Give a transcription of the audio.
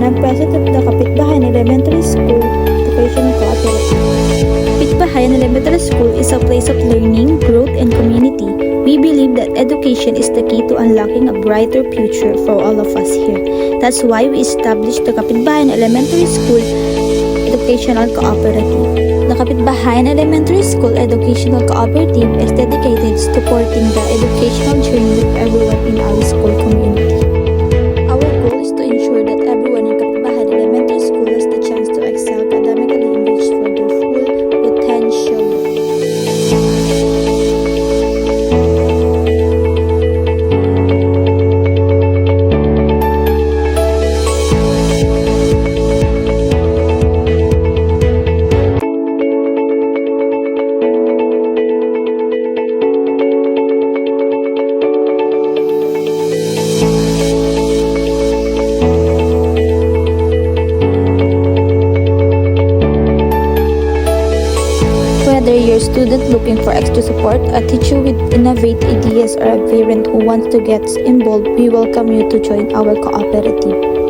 and I'm president of the Kapitbahayan Elementary School Educational Cooperative. Kapitbahayan Elementary School is a place of learning, growth, and community. We believe that education is the key to unlocking a brighter future for all of us here. That's why we established the Kapitbahayan Elementary School Educational Cooperative. The Kapitbahayan Elementary School Educational Cooperative is dedicated to supporting the educational journey of everyone in our school community. Our goal is to ensure that everyone in Kapitbahayan Elementary School has the chance to excel academically and reach for their full potential. Whether you're a student looking for extra support, a teacher with innovative ideas, or a parent who wants to get involved, we welcome you to join our cooperative.